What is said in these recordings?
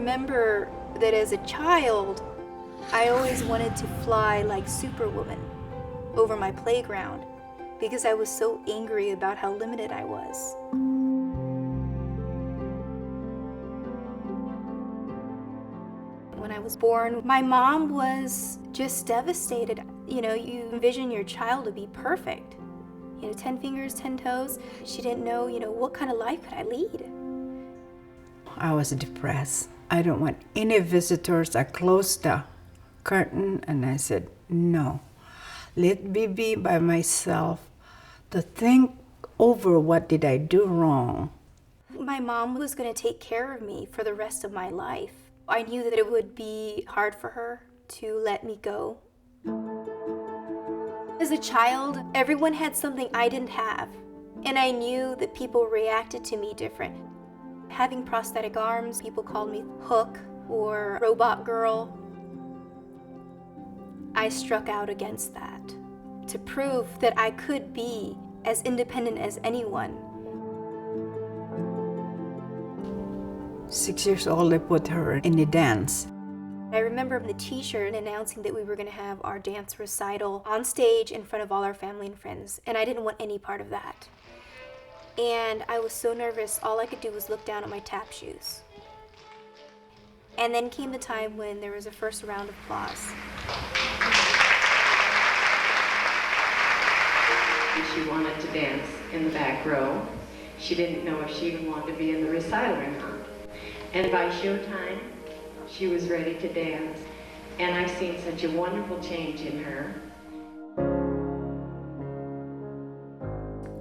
remember that as a child, I always wanted to fly like Superwoman over my playground because I was so angry about how limited I was. When I was born, my mom was just devastated. You know, you envision your child to be perfect. 10 fingers, 10 toes. She didn't know, what kind of life could I lead? I was depressed. I don't want any visitors. I closed the curtain and I said, no, let me be by myself to think over what did I do wrong. My mom was going to take care of me for the rest of my life. I knew that it would be hard for her to let me go. As a child, everyone had something I didn't have, and I knew that people reacted to me different. Having prosthetic arms, people called me Hook or Robot Girl. I struck out against that to prove that I could be as independent as anyone. 6 years old, I put her in the dance. I remember the teacher announcing that we were going to have our dance recital on stage in front of all our family and friends, and I didn't want any part of that. And I was so nervous, all I could do was look down at my tap shoes. And then came the time when there was a first round of applause. She wanted to dance in the back row. She didn't know if she even wanted to be in the recital or not. And by showtime, she was ready to dance. And I've seen such a wonderful change in her.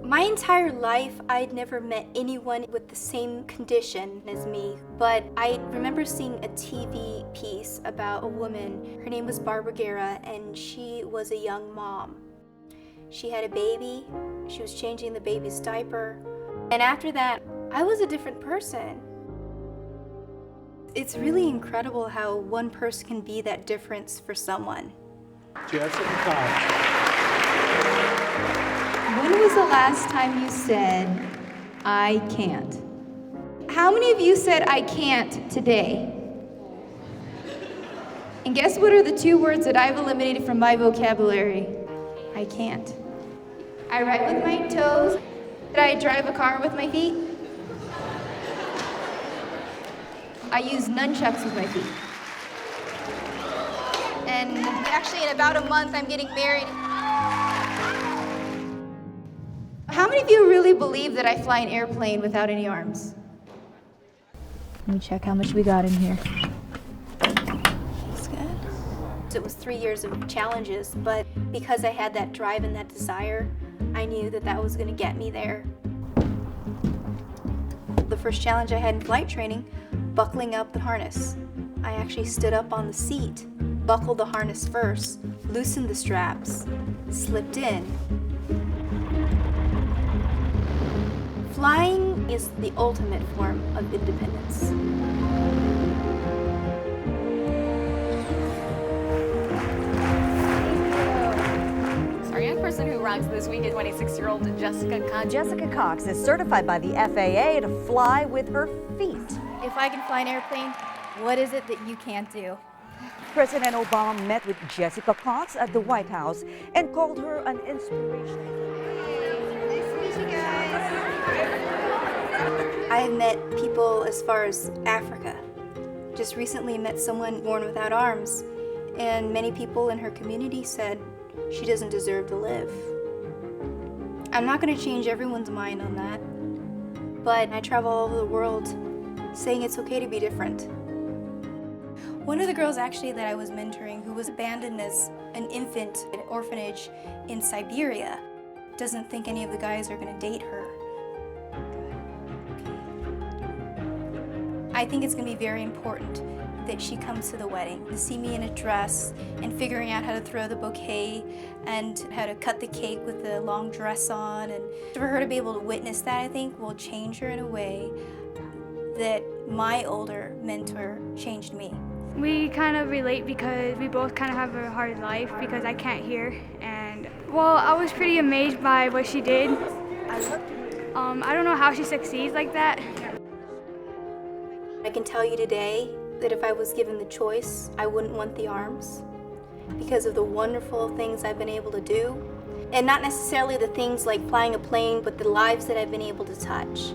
My entire life, I'd never met anyone with the same condition as me, but I remember seeing a TV piece about a woman. Her name was Barbara Guerra, and she was a young mom. She had a baby, she was changing the baby's diaper, and after that, I was a different person. It's really incredible how one person can be that difference for someone. Jessica Cox. When was the last time you said, I can't? How many of you said, I can't today? And guess what are the two words that I've eliminated from my vocabulary? I can't. I write with my toes. Did I drive a car with my feet? I use nunchucks with my feet. And actually, in about a month, I'm getting married. How many of you really believe that I fly an airplane without any arms? Let me check how much we got in here. That's good. It was 3 years of challenges, but because I had that drive and that desire, I knew that that was going to get me there. The first challenge I had in flight training, buckling up the harness. I actually stood up on the seat, buckled the harness first, loosened the straps, slipped in. Flying is the ultimate form of independence. Our young person who rocks this week is 26-year-old Jessica Cox. Jessica Cox is certified by the FAA to fly with her feet. If I can fly an airplane, what is it that you can't do? President Obama met with Jessica Cox at the White House and called her an inspiration. Nice to meet you guys. I have met people as far as Africa. Just recently met someone born without arms, and many people in her community said she doesn't deserve to live. I'm not going to change everyone's mind on that, but I travel all over the world saying it's okay to be different. One of the girls actually that I was mentoring who was abandoned as an infant at an orphanage in Siberia doesn't think any of the guys are going to date her. I think it's going to be very important that she comes to the wedding, to see me in a dress and figuring out how to throw the bouquet and how to cut the cake with the long dress on. And for her to be able to witness that, I think, will change her in a way that my older mentor changed me. We kind of relate because we both kind of have a hard life because I can't hear. And, well, I was pretty amazed by what she did. I don't know how she succeeds like that. I can tell you today that if I was given the choice, I wouldn't want the arms because of the wonderful things I've been able to do. And not necessarily the things like flying a plane, but the lives that I've been able to touch.